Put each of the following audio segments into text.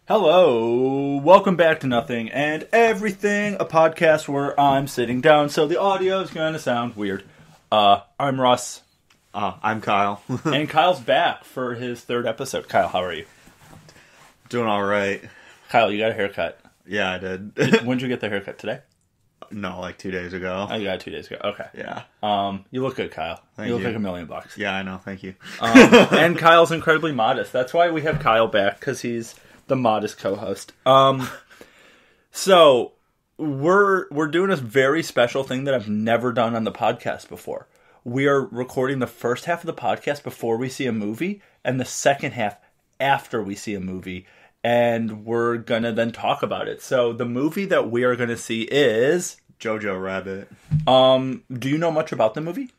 Hello, welcome back to Nothing and Everything, a podcast where I'm sitting down, so the audio is going to sound weird. I'm Russ. I'm Kyle. And Kyle's back for his third episode. Kyle, how are you? Doing alright. Kyle, you got a haircut. Yeah, I did. When did you get the haircut? Today? No, like 2 days ago. Oh, you got it 2 days ago. Okay. Yeah. You look good, Kyle. Thank you look you. like $1 million. Yeah, I know. Thank you. And Kyle's incredibly modest. That's why we have Kyle back, because he's the modest co-host. So we're doing a very special thing that I've never done on the podcast before. We are recording the first half of the podcast before we see a movie, and the second half after we see a movie, and we're gonna then talk about it. So the movie that we are gonna see is Jojo Rabbit. Do you know much about the movie?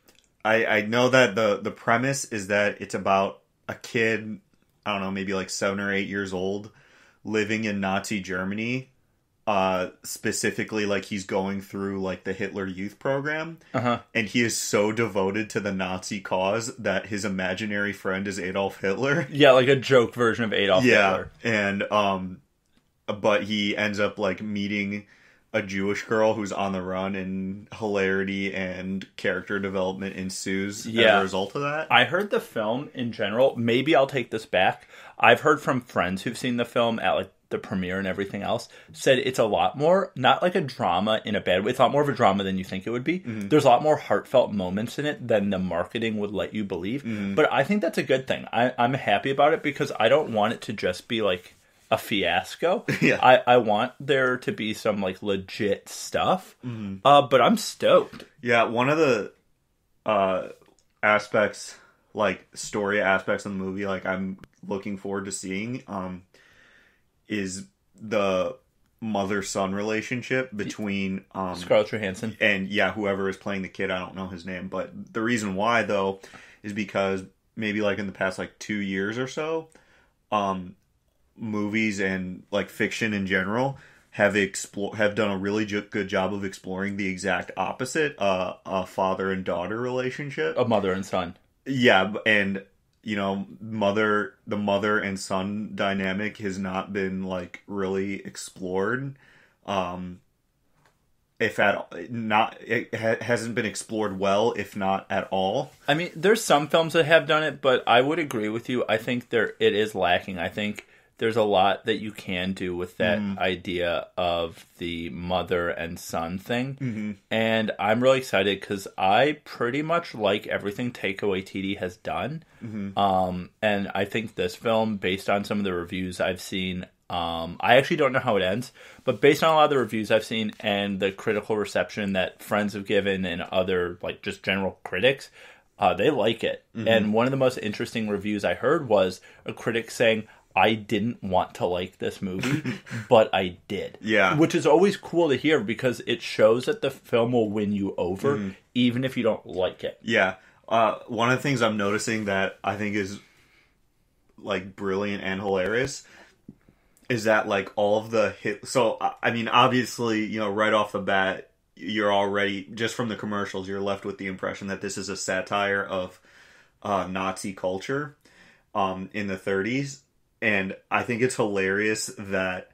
I know that the premise is that it's about a kid, I don't know, maybe like 7 or 8 years old, living in Nazi Germany. Specifically, like, he's going through like the Hitler Youth Program, and he is so devoted to the Nazi cause that his imaginary friend is Adolf Hitler. Yeah, like a joke version of Adolf Hitler. And but he ends up like meeting a Jewish girl who's on the run, and hilarity and character development ensues as a result of that. I heard the film in general, maybe I'll take this back, I've heard from friends who've seen the film at like the premiere and everything else, said it's a lot more, not like a drama in a bad way, it's a lot more of a drama than you think it would be. There's a lot more heartfelt moments in it than the marketing would let you believe. But I think that's a good thing. I'm happy about it, because I don't want it to just be like a fiasco. I want there to be some like legit stuff. But I'm stoked. Yeah, one of the aspects, like story aspects of the movie, like I'm looking forward to seeing is the mother-son relationship between Scarlett Johansson and whoever is playing the kid. I don't know his name, but the reason why though is because maybe like in the past like 2 years or so, movies and like fiction in general have done a really good job of exploring the exact opposite, a father and daughter relationship, a mother and son. Yeah, and you know, the mother and son dynamic has not been like really explored. It hasn't been explored well, if not at all. I mean, there's some films that have done it, but I would agree with you. I think it is lacking. I think there's a lot that you can do with that idea of the mother and son thing. And I'm really excited because I pretty much like everything Taika Waititi has done. And I think this film, based on some of the reviews I've seen, I actually don't know how it ends, but based on a lot of the reviews I've seen and the critical reception that friends have given and other like just general critics, they like it. And one of the most interesting reviews I heard was a critic saying, I didn't want to like this movie, but I did. Yeah. Which is always cool to hear, because it shows that the film will win you over, even if you don't like it. Yeah. One of the things I'm noticing that I think is like brilliant and hilarious is that like all of the so I mean, obviously, you know, right off the bat, you're already, just from the commercials, you're left with the impression that this is a satire of Nazi culture in the 30s. And I think it's hilarious that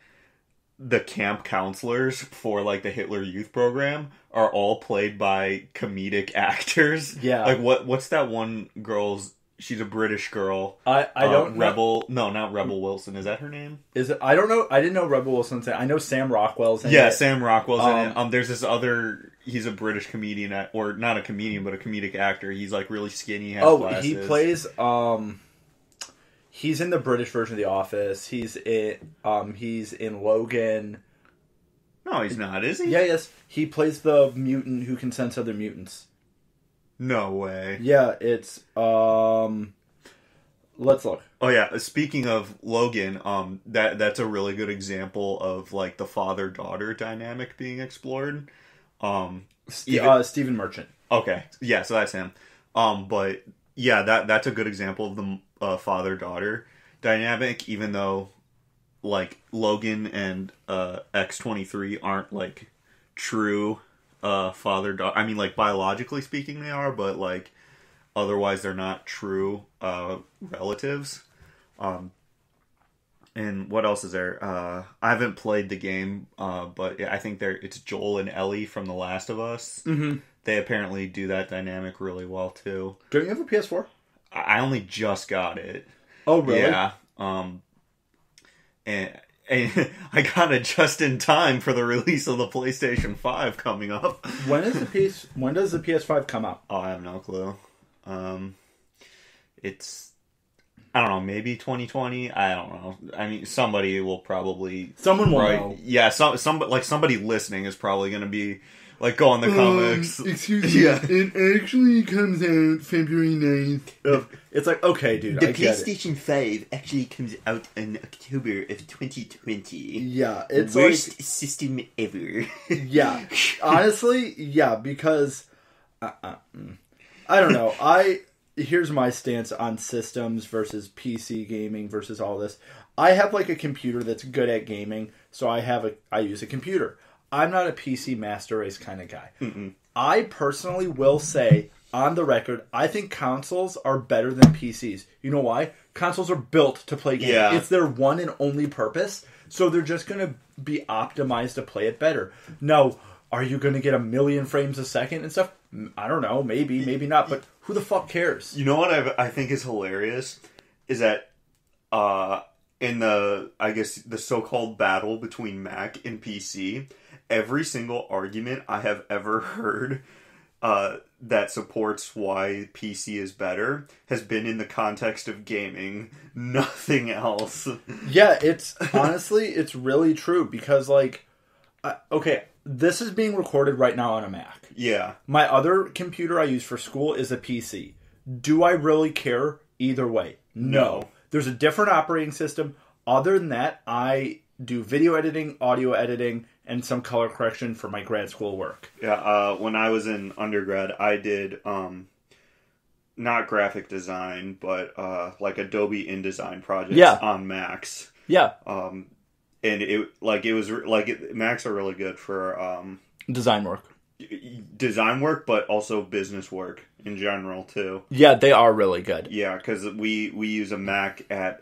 the camp counselors for like the Hitler Youth Program are all played by comedic actors. Yeah. Like what's that one girl's? She's a British girl. I don't Rebel. No, not Rebel Wilson. Is that her name? Is it? I don't know. I didn't know Rebel Wilson's in it. I know Sam Rockwell's in it. Yeah, Sam Rockwell's in it. There's this other. He's a British comedian, or not a comedian, but a comedic actor. He's like really skinny. Has glasses. He plays. He's in the British version of The Office. He's in Logan. No, he's not, is he? Yeah, yes. He plays the mutant who can sense other mutants. No way. Yeah, it's let's look. Oh yeah, speaking of Logan, that's a really good example of like the father-daughter dynamic being explored. Stephen Merchant. Okay. Yeah, so that's him. But yeah, that's a good example of the father-daughter dynamic, even though like Logan and X-23 aren't like true father-daughter. I mean, like biologically speaking they are, but like otherwise they're not true relatives. And what else is there? I haven't played the game, but I think it's Joel and Ellie from The Last of Us. Mm-hmm. They apparently do that dynamic really well too. Don't you have a PS4? I only just got it. Oh, really? Yeah. And I got it just in time for the release of the PlayStation 5 coming up. When does the PS5 come out? Oh, I have no clue. It's, I don't know, maybe 2020. I don't know. I mean, somebody will probably. Someone will know. Yeah, somebody listening is probably going to be like, go on the comics. Excuse me. Yeah. It actually comes out February 9th. It's like, okay, dude, The I get it. PlayStation 5 actually comes out in October of 2020. Yeah, it's worst system ever. Yeah, honestly, yeah, because I don't know. Here's my stance on systems versus PC gaming versus all this. I have like a computer that's good at gaming, so I use a computer. I'm not a PC master race kind of guy. Mm-mm. I personally will say, on the record, I think consoles are better than PCs. You know why? Consoles are built to play games. Yeah. It's their one and only purpose, so they're just going to be optimized to play it better. Now, are you going to get 1,000,000 frames a second and stuff? I don't know. Maybe, maybe not. But who the fuck cares? You know what I think is hilarious? Is that in the so-called battle between Mac and PC, every single argument I have ever heard that supports why PC is better has been in the context of gaming. Nothing else. Yeah, it's honestly, it's really true because, like, okay, this is being recorded right now on a Mac. Yeah. My other computer I use for school is a PC. Do I really care either way? No. There's a different operating system. Other than that, I do video editing, audio editing, and some color correction for my grad school work. Yeah, when I was in undergrad, I did not graphic design, but like Adobe InDesign projects on Macs. Yeah. And Macs are really good for design work, but also business work in general too. Yeah, they are really good. Yeah, because we use a Mac at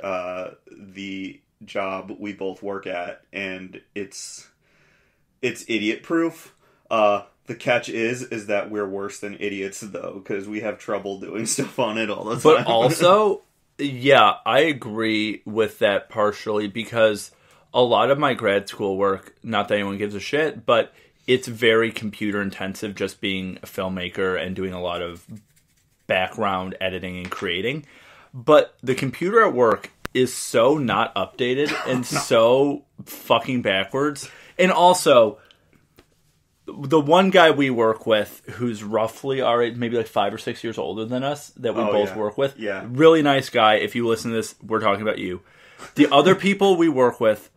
the job we both work at, and it's idiot proof. The catch is that we're worse than idiots though, because we have trouble doing stuff on it all the time. But also, yeah, I agree with that partially because a lot of my grad school work, not that anyone gives a shit, but it's very computer intensive just being a filmmaker and doing a lot of background editing and creating. But the computer at work is so not updated and so fucking backwards. And also, the one guy we work with who's roughly our age, maybe like 5 or 6 years older than us, that we both work with. Yeah. Really nice guy. If you listen to this, we're talking about you. The other people we work with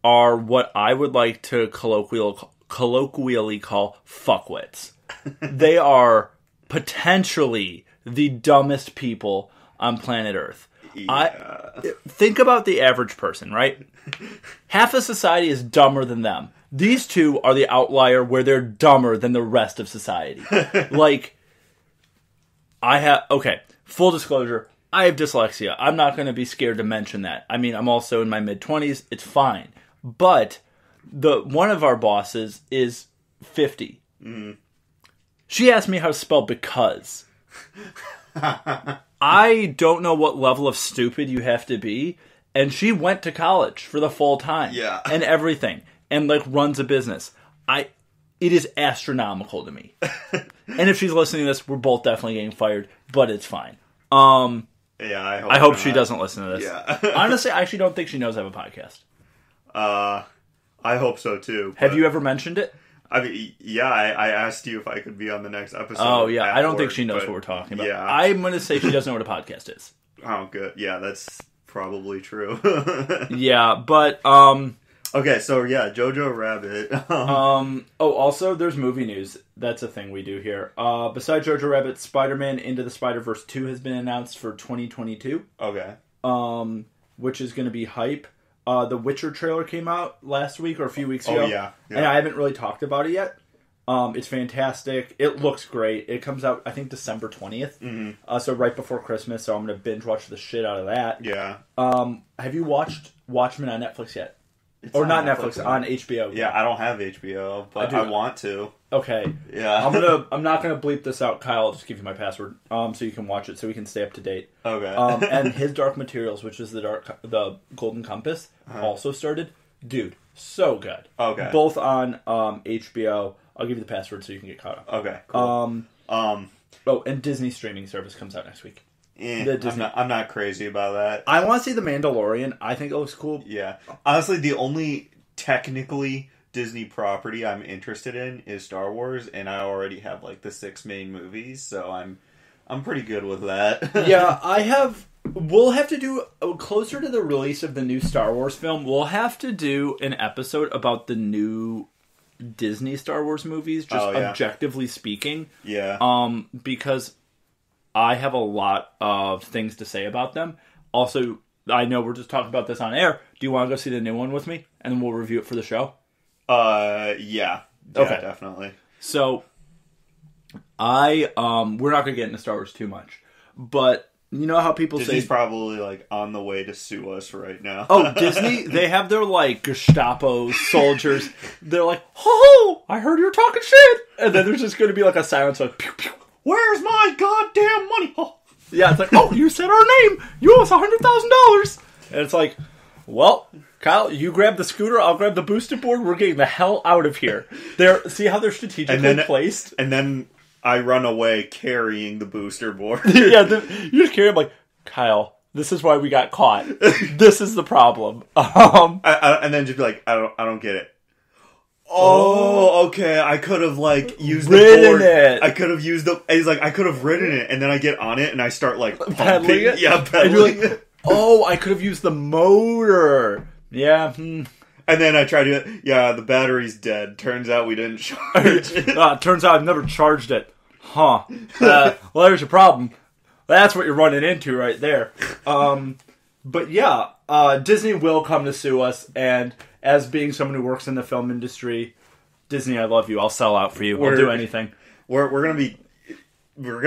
are what I would like to colloquially call fuckwits. They are potentially the dumbest people on planet Earth. Yeah. Think about the average person, right? Half of society is dumber than them. These two are the outlier where they're dumber than the rest of society. Full disclosure, I have dyslexia. I'm not going to be scared to mention that. I mean, I'm also in my mid-20s. It's fine. But one of our bosses is 50. Mm. She asked me how to spell because. I don't know what level of stupid you have to be, and she went to college for the full time. Yeah. And everything. And, runs a business. It is astronomical to me. And if she's listening to this, we're both definitely getting fired, but it's fine. Yeah, I hope she doesn't listen to this. Yeah. Honestly, I actually don't think she knows I have a podcast. I hope so too. Have you ever mentioned it? I mean, yeah, I asked you if I could be on the next episode. Oh, yeah. I don't think she knows what we're talking about. Yeah. I'm going to say she doesn't know what a podcast is. Oh, good. Yeah, that's probably true. Yeah, but, okay, so yeah, Jojo Rabbit. also, there's movie news. That's a thing we do here. Besides Jojo Rabbit, Spider-Man Into the Spider-Verse 2 has been announced for 2022. Okay. Which is going to be hype. The Witcher trailer came out last week or a few weeks ago. Yeah. And I haven't really talked about it yet. It's fantastic. It looks great. It comes out, I think, December 20th. Mm-hmm. So right before Christmas. So I'm going to binge watch the shit out of that. Yeah. Have you watched Watchmen on Netflix yet? Or not Netflix, on HBO. Yeah, I don't have HBO, but I want to. Okay. Yeah. I'm not gonna bleep this out, Kyle. I'll just give you my password, so you can watch it, so we can stay up to date. Okay. And his Dark Materials, which is the Golden Compass, also started. Dude, so good. Okay. Both on HBO. I'll give you the password so you can get caught up. Okay. Cool. Oh, and Disney streaming service comes out next week. I'm not crazy about that. I want to see The Mandalorian. I think it looks cool. Yeah. Honestly, the only technically Disney property I'm interested in is Star Wars, and I already have like the 6 main movies, so I'm pretty good with that. Yeah, we'll have to do, closer to the release of the new Star Wars film, we'll have to do an episode about the new Disney Star Wars movies, just objectively speaking. Yeah. Because I have a lot of things to say about them. Also, I know we're just talking about this on air. Do you want to go see the new one with me? And then we'll review it for the show? Yeah. Okay. Definitely. So, we're not going to get into Star Wars too much. But, you know how people Disney's say... probably, like, on the way to sue us right now. Oh, Disney? They have their, like, Gestapo soldiers. They're like, ho, I heard you're talking shit. And then there's just going to be, like, a silence, like, pew, pew. Where's my goddamn money? Oh. Yeah, it's like, oh, you said our name. You owe us $100,000. And it's like, well, Kyle, you grab the scooter, I'll grab the booster board. We're getting the hell out of here. See how they're strategically placed? And then I run away carrying the booster board. Yeah, you just carry it like, Kyle, this is why we got caught. This is the problem. And then just be like, I don't get it. Oh, okay. I could have like used the board. It. I could have used the. He's like, I could have ridden it, and then I get on it, and I start like pedaling it. Yeah, pedaling it. Oh, I could have used the motor. Yeah. And then I tried to. Yeah, the battery's dead. Turns out we didn't charge it. Turns out I've never charged it. Huh. Well, there's your problem. That's what you're running into right there. But yeah, Disney will come to sue us, and as being someone who works in the film industry, Disney, I love you. I'll sell out for you. I'll do anything. We're gonna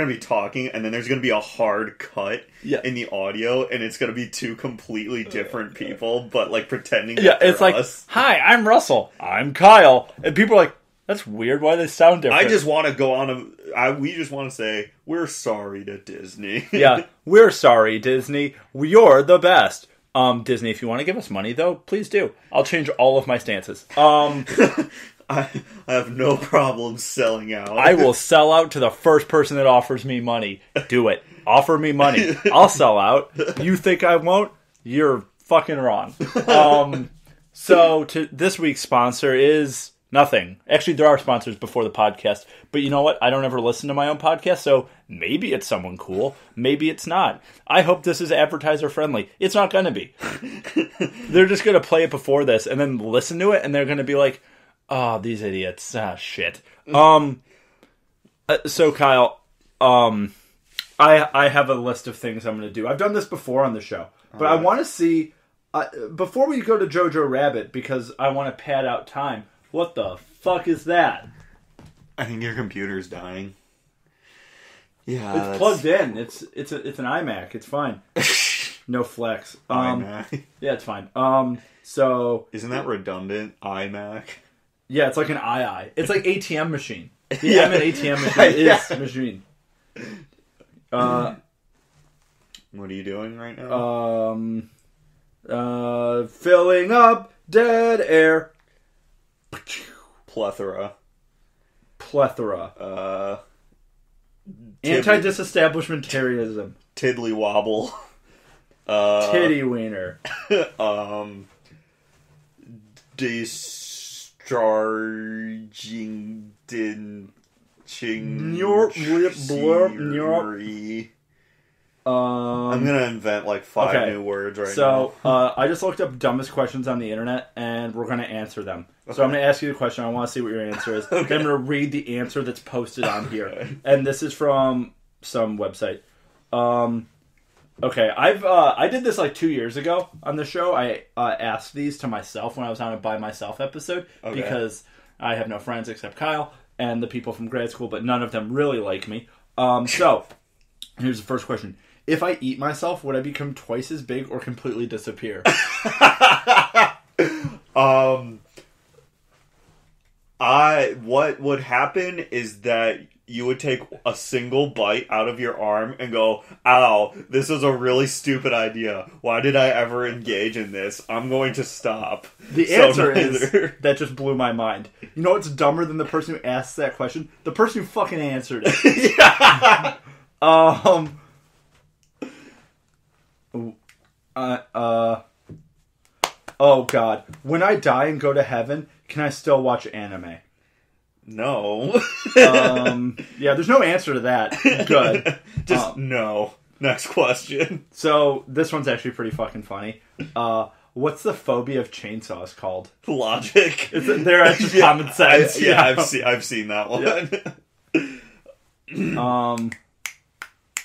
be talking, and then there's gonna be a hard cut in the audio, and it's gonna be 2 completely different people, but like pretending. Yeah, it's like, us. Hi, I'm Russell. I'm Kyle, and people are like, that's weird. Why do they sound different? I just want to go on we just want to say we're sorry to Disney. Yeah, we're sorry, Disney. You're the best. Disney, if you want to give us money, though, please do. I'll change all of my stances. I have no problem selling out. I will sell out to the first person that offers me money. Do it. Offer me money. I'll sell out. You think I won't? You're fucking wrong. So this week's sponsor is nothing. Actually, there are sponsors before the podcast. But you know what? I don't ever listen to my own podcast, so maybe it's someone cool. Maybe it's not. I hope this is advertiser friendly. It's not going to be. They're just going to play it before this and then listen to it, and they're going to be like, oh, these idiots. Ah, shit. So, Kyle, I have a list of things I'm going to do. I've done this before on the show. But I want to see, before we go to Jojo Rabbit, because I want to pad out time, what the fuck is that? I think your computer's dying. Yeah, it's plugged in. It's an iMac. It's fine. No flex. iMac. Yeah, it's fine. So isn't that redundant? iMac. Yeah, it's like an II. It's like ATM machine. The M and ATM machine is machine. What are you doing right now? Filling up dead air. Plethora. Anti-disestablishmentarianism. Tiddly wobble. Titty wiener. Discharging I'm gonna invent like 5 new words right now. So I just looked up dumbest questions on the internet, and we're gonna answer them. Okay. So I'm gonna ask you the question. I want to see what your answer is. Okay. Then I'm gonna read the answer that's posted on here, and this is from some website. Okay, I did this like 2 years ago on the show. I asked these to myself when I was on a by myself episode because I have no friends except Kyle. and the people from grad school, but none of them really like me. So, here's the first question. If I eat myself, would I become twice as big or completely disappear? What would happen is that you would take a single bite out of your arm and go, ow, this is a really stupid idea. Why did I ever engage in this? I'm going to stop. The answer is, that just blew my mind. You know what's dumber than the person who asked that question? The person who fucking answered it. Yeah. Oh god. When I die and go to heaven, can I still watch anime? No. Yeah, there's no answer to that. Good. Just no. Next question. So, this one's actually pretty fucking funny. What's the phobia of chainsaws called? Logic. They're actually common sense. I've seen that one. Yeah.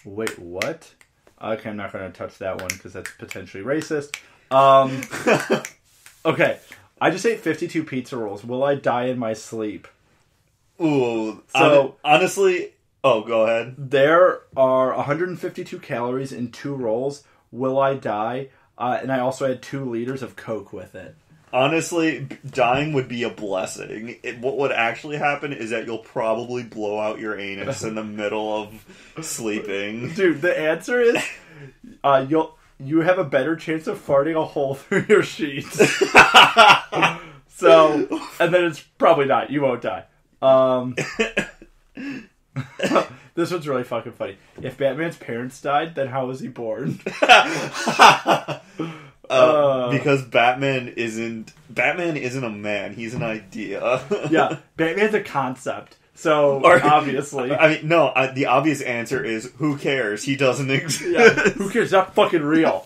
Wait, what? Okay, I'm not going to touch that one because that's potentially racist. Okay, I just ate 52 pizza rolls. Will I die in my sleep? Ooh. So honestly, oh, go ahead. There are 152 calories in 2 rolls. Will I die? And I also had 2 liters of Coke with it. Honestly, dying would be a blessing. What would actually happen is that you'll probably blow out your anus in the middle of sleeping. Dude, the answer is you have a better chance of farting a hole through your sheets. So, and then it's probably not. You won't die. This one's really fucking funny. If Batman's parents died, then how was he born? Because Batman isn't a man. He's an idea. Yeah, Batman's a concept. So, obviously. I mean, no, the obvious answer is, who cares? He doesn't exist. Yeah, who cares? Not fucking real.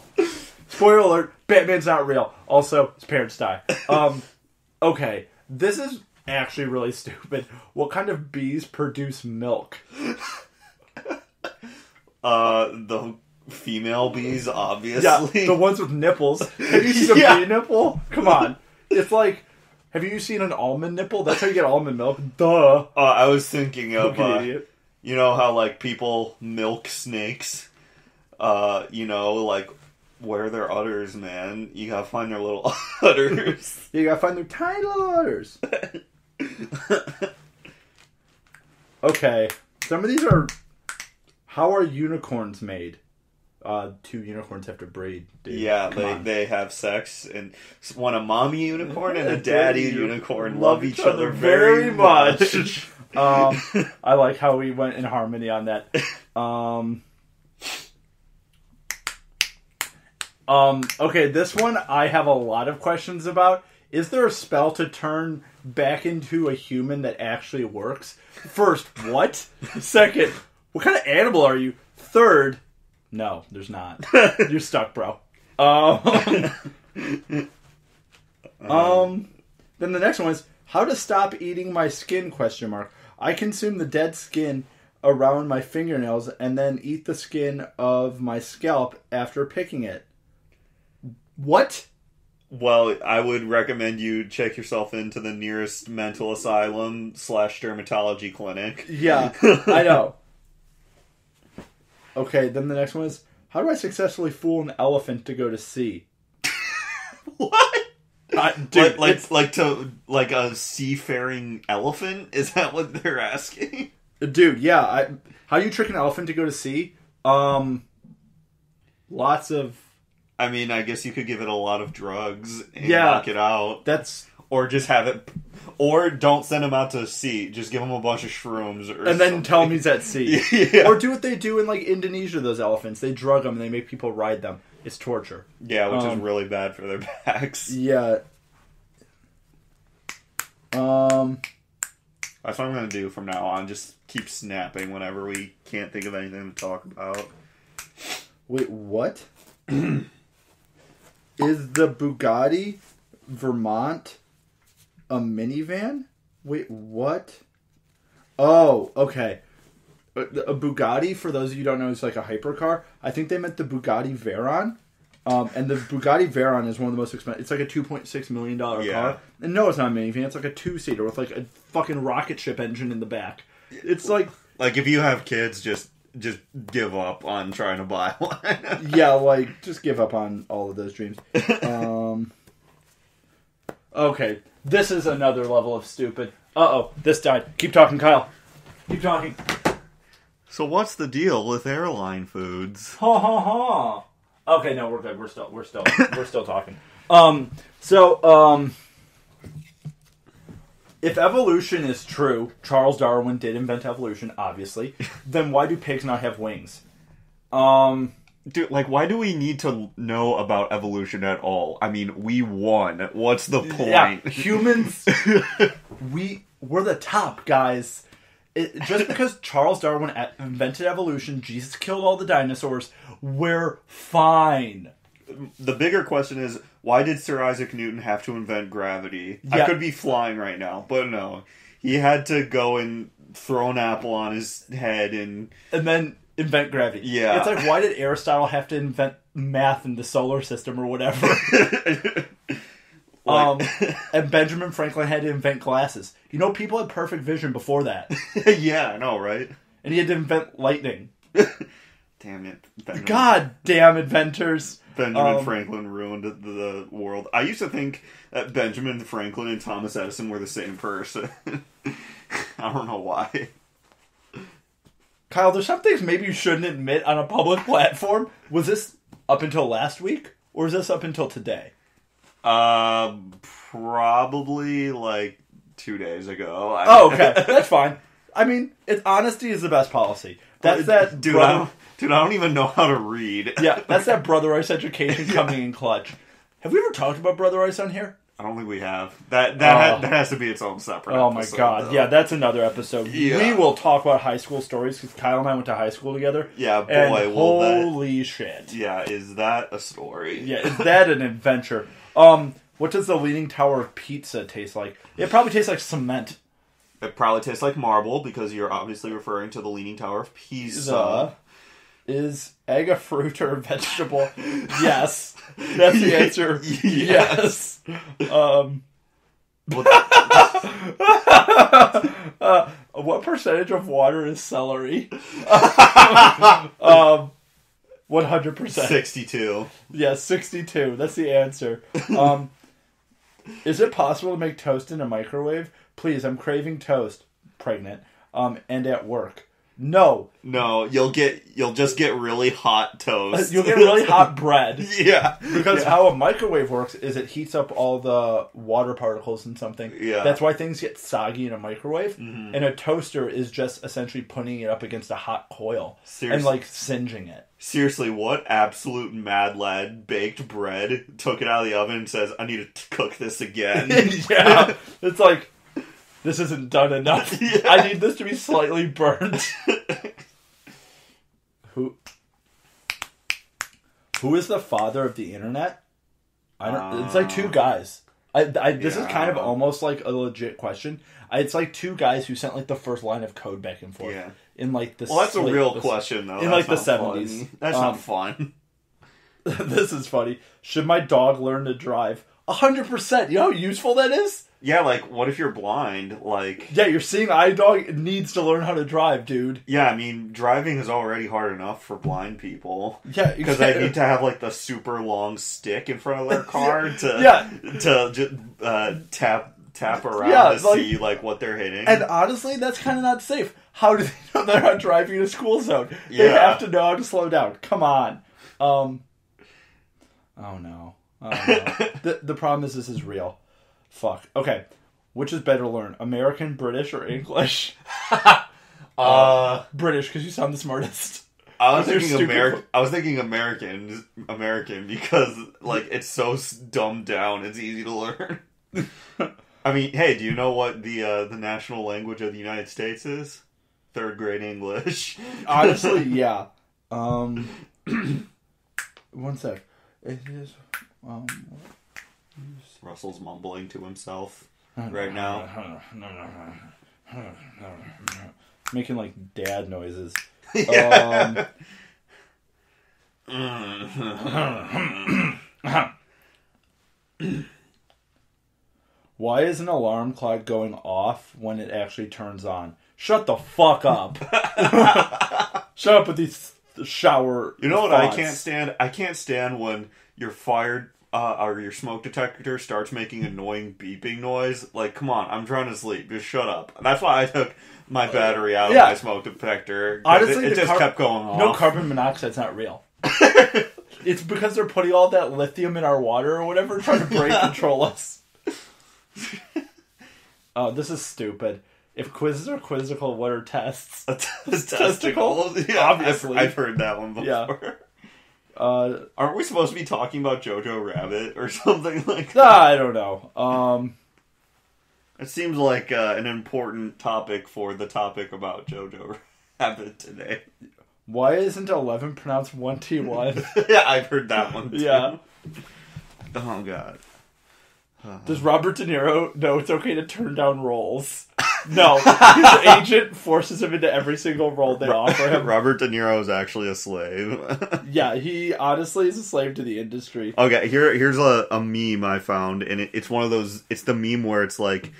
Spoiler alert, Batman's not real. Also, his parents die. Okay, this is actually really stupid. What kind of bees produce milk? The female bees, obviously. Yeah, the ones with nipples. Have you seen a bee nipple? Come on. It's like, have you seen an almond nipple? That's how you get almond milk. Duh. I was thinking of, idiot. You know how, like, people milk snakes? You know, like, where are their udders, man? You gotta find their little udders. You gotta find their tiny little udders. Okay. Some of these are... How are unicorns made? 2 unicorns have to breed, dude. Yeah, they have sex, and when a mommy unicorn and a daddy unicorn love each other very much. I like how we went in harmony on that. Okay, this one I have a lot of questions about. Is there a spell to turn back into a human that actually works? First, what? Second, what kind of animal are you? Third, no, there's not. You're stuck, bro. Then the next one is, how to stop eating my skin, ? I consume the dead skin around my fingernails and then eat the skin of my scalp after picking it. What? Well, I would recommend you check yourself into the nearest mental asylum / dermatology clinic. Yeah, I know. Okay, then the next one is, how do I successfully fool an elephant to go to sea? What? Dude, like a seafaring elephant? Is that what they're asking? Dude, yeah. How you trick an elephant to go to sea? Lots of... I mean, I guess you could give it a lot of drugs and knock it out. Or just have it... Or don't send him out to sea. Just give him a bunch of shrooms or and then tell him he's at sea. Yeah. Or do what they do in, like, Indonesia, those elephants. They drug them and they make people ride them. It's torture. Yeah, which is really bad for their backs. Yeah. That's what I'm going to do from now on. Just keep snapping whenever we can't think of anything to talk about. Wait, what? Is the Bugatti Vermont a minivan? Wait, what? Oh, okay. A Bugatti, for those of you who don't know, is like a hypercar. I think they meant the Bugatti Veyron. And the Bugatti Veyron is one of the most expensive. It's like a $2.6 million car. And no, it's not a minivan. It's like a 2-seater with like a fucking rocket ship engine in the back. It's like if you have kids, just give up on trying to buy one. Yeah, like just give up on all of those dreams. Okay, this is another level of stupid. This died. Keep talking, Kyle. Keep talking. So what's the deal with airline foods? Ha ha ha. Okay, no, we're good. We're still talking. If evolution is true, Charles Darwin did invent evolution, obviously. Then why do pigs not have wings? Dude, like, why do we need to know about evolution at all? I mean, we won. What's the point? Yeah, humans, we're the top, guys. Just because Charles Darwin invented evolution, Jesus killed all the dinosaurs, we're fine. The bigger question is, why did Sir Isaac Newton have to invent gravity? Yeah. I could be flying right now, but no. He had to go and throw an apple on his head and then invent gravity. Yeah. It's like, why did Aristotle have to invent math in the solar system or whatever? And Benjamin Franklin had to invent glasses. You know, people had perfect vision before that. Yeah, I know, right? And he had to invent lightning. Damn it. God damn inventors. Benjamin Franklin ruined the world. I used to think that Benjamin Franklin and Thomas Edison were the same person. I don't know why. Kyle, there's some things maybe you shouldn't admit on a public platform. Was this up until last week? Or is this up until today? Probably like 2 days ago. Okay. That's fine. I mean, honesty is the best policy. That's that... Dude, I don't even know how to read. Yeah, that's that Brother Ice education coming in clutch. Have we ever talked about Brother Ice on here? I don't think we have. That has to be its own separate episode. Oh my god. Though. Yeah, that's another episode. Yeah. We will talk about high school stories because Kyle and I went to high school together. Yeah, boy, and holy shit. Yeah, is that a story? Yeah, is that an adventure? What does the Leaning Tower of Pizza taste like? It probably tastes like cement. It probably tastes like marble because you're obviously referring to the Leaning Tower of Pisa. Is egg a fruit or a vegetable? Yes. That's the answer. Yes. What percentage of water is celery? 100%. 62. Yeah, 62. That's the answer. Is it possible to make toast in a microwave? Please, I'm craving toast. Pregnant. And at work. No. No, you'll just get really hot toast. You'll get really hot bread. Yeah. Because how a microwave works is it heats up all the water particles in something. Yeah. That's why things get soggy in a microwave. Mm-hmm. And a toaster is just essentially putting it up against a hot coil. Seriously? And like singeing it. Seriously, what absolute mad lad baked bread, took it out of the oven and says, I need to cook this again? Yeah. It's like, this isn't done enough. Yeah. I need this to be slightly burnt. Who is the father of the internet? I don't. It's like two guys. This is kind of almost like a legit question. It's like two guys who sent like the first line of code back and forth. Yeah. In like the. Well, that's a real question though. In that's like the 70s. That's not fun. This is funny. Should my dog learn to drive? 100%. You know how useful that is? Yeah, like, what if you're blind? Like... Yeah, your seeing eye dog needs to learn how to drive, dude. Yeah, I mean, driving is already hard enough for blind people. Yeah, because they need to have, like, the super long stick in front of their car to just tap around to see, like, what they're hitting. And honestly, that's kind of not safe. How do they know they're not driving in a school zone? They have to know how to slow down. Come on. Oh, no. The problem is this is real. Fuck. Okay. Which is better to learn? American, British, or English? British, because you sound the smartest. I was thinking American because, like, it's so dumbed down, it's easy to learn. I mean, hey, do you know what the national language of the United States is? Third grade English. Honestly, yeah. One sec. It is... Russell's mumbling to himself right now. Making like dad noises. Why is an alarm clock going off when it actually turns on? Shut the fuck up. Shut up with these shower. You know what thoughts. I can't stand? I can't stand when your fired or your smoke detector starts making annoying beeping noise. Like, come on, I'm trying to sleep. Just shut up. That's why I took my battery out of my smoke detector. Honestly, it just kept going off. No, carbon monoxide's not real. It's because they're putting all that lithium in our water or whatever, trying to brain control us. Oh, this is stupid. If quizzes are quizzical, what are tests? Testicles? Yeah, obviously. I've heard that one before. Yeah. Aren't we supposed to be talking about Jojo Rabbit or something like that? I don't know. It seems like an important topic for the topic about Jojo Rabbit today. Why isn't 11 pronounced 1T1? Yeah, I've heard that one too. Yeah. Oh, God. Does Robert De Niro know it's okay to turn down roles? No. His agent forces him into every single role they offer him. Robert De Niro is actually a slave. Yeah, he honestly is a slave to the industry. Okay, here's a meme I found, and it's one of those. It's the meme where it's like,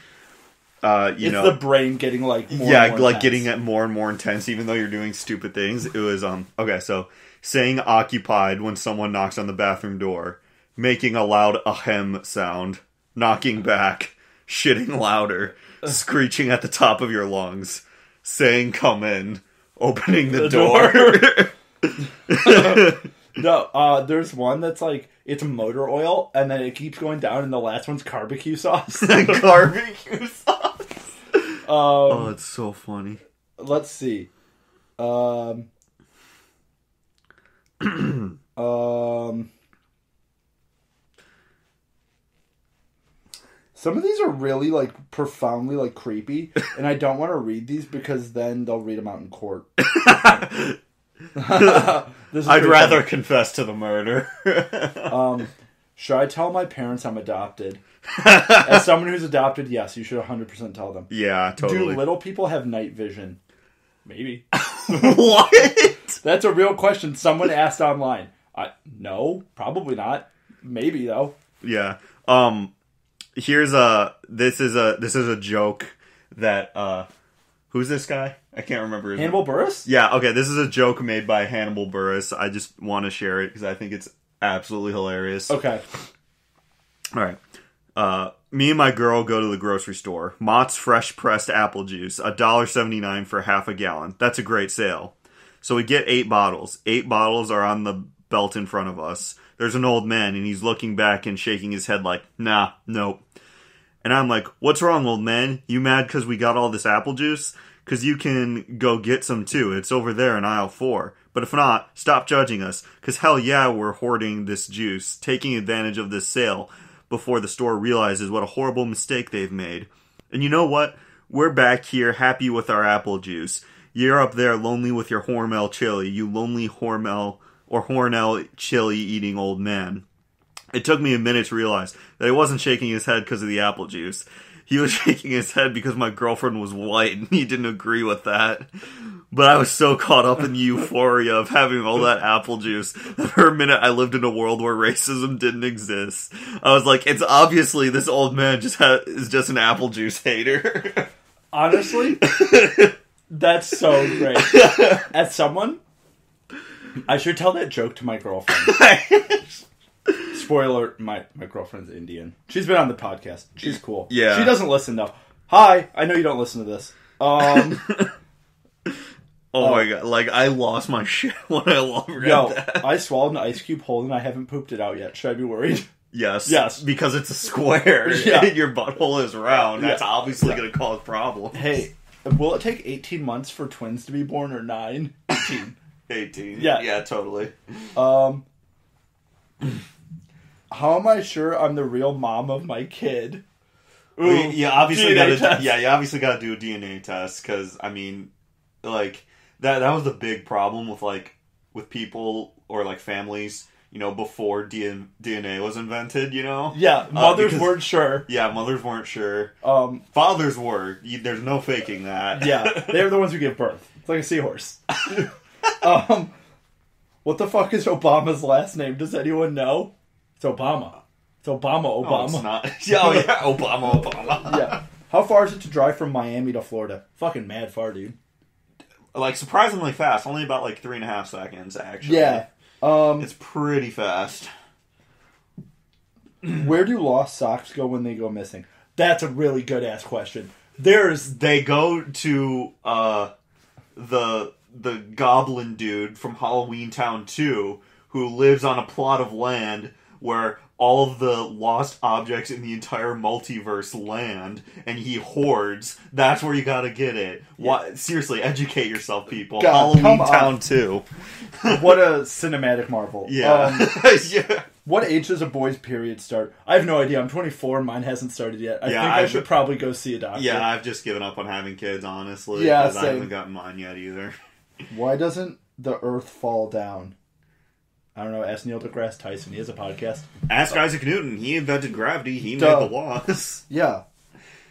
it's the brain getting like more yeah, and more like intense. getting it more and more intense, even though you're doing stupid things. It was okay, so saying occupied when someone knocks on the bathroom door, making a loud ahem sound, knocking back, shitting louder, screeching at the top of your lungs, saying come in, opening the door. No, there's one that's like, it's motor oil, and then it keeps going down, and the last one's barbecue sauce. Barbecue sauce. Oh, it's so funny. Let's see. Some of these are really, like, profoundly, like, creepy, and I don't want to read these because then they'll read them out in court. I'd rather confess to the murder. Should I tell my parents I'm adopted? As someone who's adopted, yes, you should 100% tell them. Yeah, totally. Do little people have night vision? Maybe. What? That's a real question someone asked online. No, probably not. Maybe, though. Yeah. This is a joke that who's this guy? I can't remember his Hannibal name. Buress? Yeah, okay, this is a joke made by Hannibal Buress. I just want to share it because I think it's absolutely hilarious. Okay. All right. Me and my girl go to the grocery store. Mott's fresh pressed apple juice, $1.79 for half a gallon. That's a great sale. So we get 8 bottles. 8 bottles are on the belt in front of us. There's an old man, and he's looking back and shaking his head like, nah, nope. And I'm like, what's wrong, old man? You mad because we got all this apple juice? Because you can go get some too. It's over there in aisle 4. But if not, stop judging us. Because hell yeah, we're hoarding this juice, taking advantage of this sale before the store realizes what a horrible mistake they've made. And you know what? We're back here happy with our apple juice. You're up there lonely with your Hormel chili, you lonely Hormel or Hornell chili eating old man. It took me a minute to realize that he wasn't shaking his head because of the apple juice. He was shaking his head because my girlfriend was white and he didn't agree with that. But I was so caught up in the euphoria of having all that apple juice that for a minute I lived in a world where racism didn't exist. I was like, it's obviously this old man is just an apple juice hater. Honestly, that's so great. As someone, I should tell that joke to my girlfriend. Spoiler, my girlfriend's Indian. She's been on the podcast. She's cool. Yeah. She doesn't listen, though. Hi, I know you don't listen to this. Oh my god, like, I lost my shit when I read that. I swallowed an ice cube whole and I haven't pooped it out yet. Should I be worried? Yes. Yes. Because it's a square. Yeah. And your butthole is round. That's obviously going to cause problems. Hey, will it take 18 months for twins to be born or 9? 18. 18. Yeah. Yeah, totally. How am I sure I'm the real mom of my kid? Ooh, well, you obviously got test. to. Yeah, you obviously got to do a DNA test because I mean, like that was the big problem with people or like families, you know, before DNA was invented. You know, yeah, mothers weren't sure. Yeah, mothers weren't sure. Fathers were. There's no faking that. Yeah, they're the ones who give birth. It's like a seahorse. What the fuck is Obama's last name? Does anyone know? It's Obama. It's Obama. Oh, it's not. Yeah, Obama. Yeah. How far is it to drive from Miami to Florida? Fucking mad far, dude. Like, surprisingly fast. Only about, like, 3.5 seconds, actually. Yeah. It's pretty fast. Where do lost socks go when they go missing? That's a really good-ass question. They go to, the goblin dude from Halloween Town 2, who lives on a plot of land where all of the lost objects in the entire multiverse land, and he hoards. That's where you gotta get it. Why, seriously, educate yourself, people. God, Halloween Town 2. What a cinematic marvel. Yeah. Yeah. What age does a boy's period start? I have no idea. I'm 24. Mine hasn't started yet. I think I should probably go see a doctor. Yeah, I've just given up on having kids, honestly. Yeah, because same. I haven't gotten mine yet either. Why doesn't the Earth fall down? I don't know. Ask Neil deGrasse Tyson. He has a podcast. Ask Isaac Newton. He invented gravity. He made the laws. Yeah.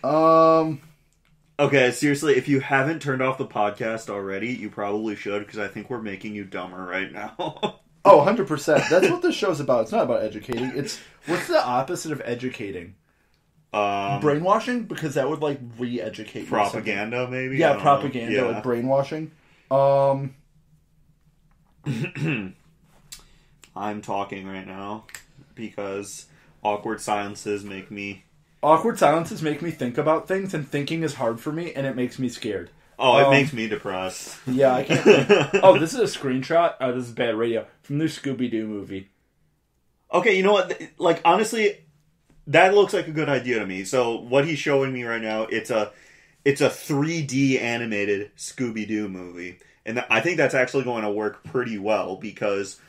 Okay, seriously, if you haven't turned off the podcast already, you probably should, because I think we're making you dumber right now. Oh, 100%. That's what this show's about. It's not about educating. It's what's the opposite of educating? Brainwashing? Because that would, like, re-educate you. Propaganda, maybe? Yeah, propaganda, like brainwashing. I'm talking right now because awkward silences make me... Awkward silences make me think about things, and thinking is hard for me, and it makes me scared. Oh, it makes me depressed. Yeah, I can't think. Oh, this is a screenshot. Oh, this is bad radio. From the Scooby-Doo movie. Okay, you know what? Like, honestly, that looks like a good idea to me. So, what he's showing me right now, it's a 3D animated Scooby-Doo movie. And I think that's actually going to work pretty well because...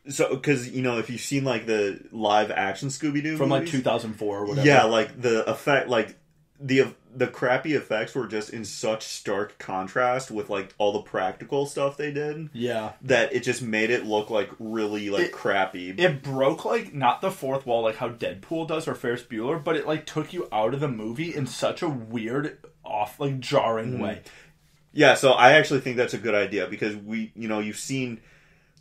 because, you know, if you've seen, like, the live-action Scooby-Doo from, movies, like, 2004 or whatever. Yeah, like, the effect, like, the crappy effects were just in such stark contrast with, like, all the practical stuff they did. Yeah. That it just made it look, like, really, like, crappy. It broke, like, not the fourth wall, like how Deadpool does or Ferris Bueller, but it, like, took you out of the movie in such a weird, jarring way. Yeah, so I actually think that's a good idea because you've seen,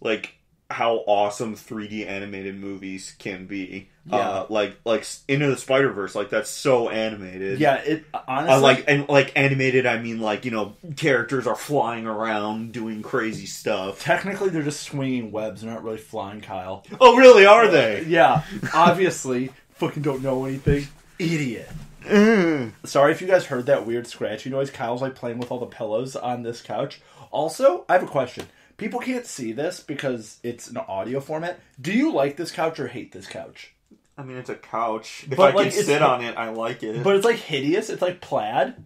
like, how awesome 3D animated movies can be. Yeah. Like Into the Spider-Verse, like, that's so animated. Yeah, it honestly... like animated, I mean, like, you know, characters are flying around doing crazy stuff. Technically, they're just swinging webs. They're not really flying, Kyle. Oh, really? Are they? Yeah. Obviously. Fucking don't know anything. Idiot. Sorry if you guys heard that weird scratchy noise. Kyle's, like, playing with all the pillows on this couch. Also, I have a question. People can't see this because it's an audio format. Do you like this couch or hate this couch? I mean, it's a couch. If But, I can sit on it, I like it. But it's, like, hideous. It's, like, plaid.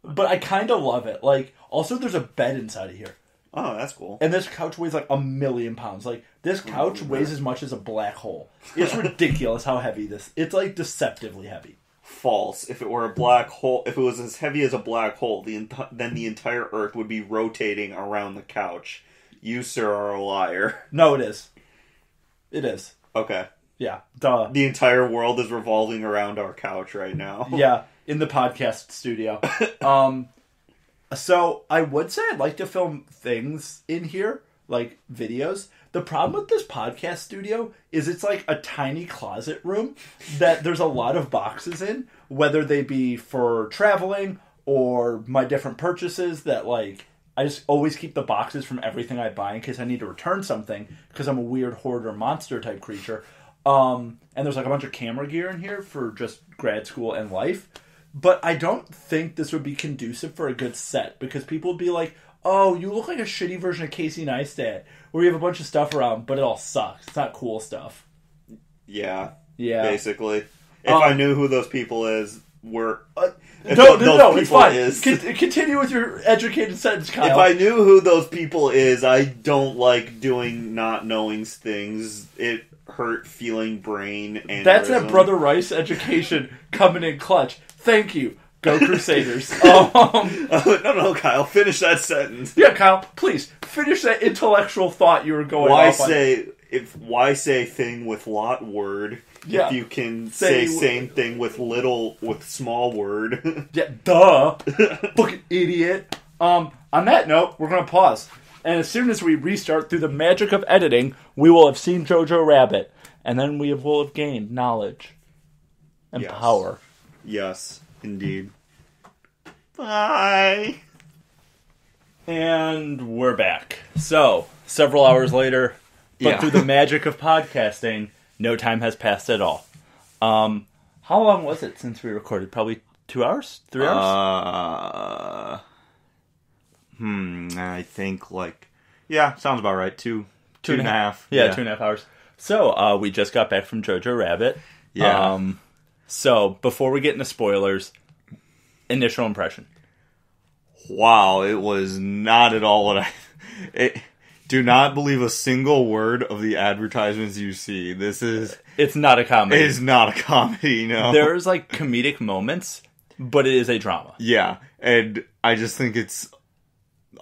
But I kind of love it. Like, also, there's a bed inside of here. Oh, that's cool. And this couch weighs, like, 1,000,000 pounds. Like, this couch weighs as much as a black hole. It's ridiculous how heavy this... It's, like, deceptively heavy. False. If it were a black hole, if it was as heavy as a black hole, then the entire Earth would be rotating around the couch. You, sir, are a liar. No, it is. It is. Okay. Yeah. Duh. The entire world is revolving around our couch right now. Yeah. In the podcast studio. So, I would say I'd like to film things in here, like videos. The problem with this podcast studio is it's like a tiny closet room that there's a lot of boxes in, whether they be for traveling or my different purchases that, like... I just always keep the boxes from everything I buy in case I need to return something because I'm a weird hoarder monster type creature. And there's like a bunch of camera gear in here for just grad school and life. But I don't think this would be conducive for a good set because people would be like, oh, you look like a shitty version of Casey Neistat where you have a bunch of stuff around, but it all sucks. It's not cool stuff. Yeah. Yeah. Basically. If I knew who those people were... No, it's fine. Continue with your educated sentence, Kyle. If I knew who those people is, I don't like doing not knowing things. It hurt feeling brain and that's that Brother Rice education coming in clutch. Thank you. Go Crusaders. No, Kyle, finish that sentence. Yeah, Kyle, please finish that intellectual thought you were going off on. Why say thing with lot word? Yeah. If you can say same thing with small word. Yeah, duh. Fucking idiot. On that note, we're gonna pause. And as soon as we restart through the magic of editing, we will have seen Jojo Rabbit. And then we will have gained knowledge and Yes. power. Yes, indeed. Bye. And we're back. So, several hours later, but Yeah. through the magic of podcasting, no time has passed at all. How long was it since we recorded? Probably 2 hours? 3 hours? I think sounds about right. Two and a half. Yeah, 2.5 hours. So, we just got back from Jojo Rabbit. Yeah. So, before we get into spoilers, initial impression. Wow, it was not at all what do not believe a single word of the advertisements you see. It's not a comedy. It is not a comedy, no. There's, like, comedic moments, but it is a drama. Yeah, and I just think it's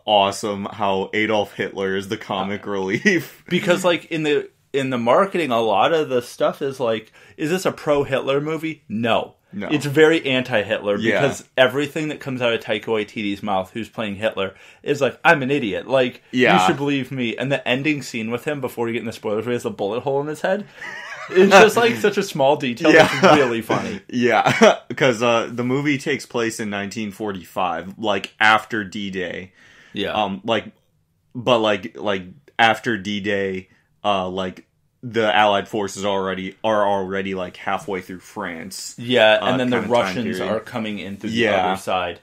awesome how Adolf Hitler is the comic relief. Because, like, in the marketing, a lot of the stuff is like, is this a pro-Hitler movie? No. It's very anti-Hitler because everything that comes out of Taika Waititi's mouth, who's playing Hitler, is like, I'm an idiot. Like, you should believe me. And the ending scene with him, before you get in the spoilers, where he has a bullet hole in his head, it's just like such a small detail that's really funny. Yeah, because the movie takes place in 1945, like after D-Day. Yeah. But after D-Day, the Allied forces are already like halfway through France. Yeah, and then the kind of time Russians period. are coming in through the other side.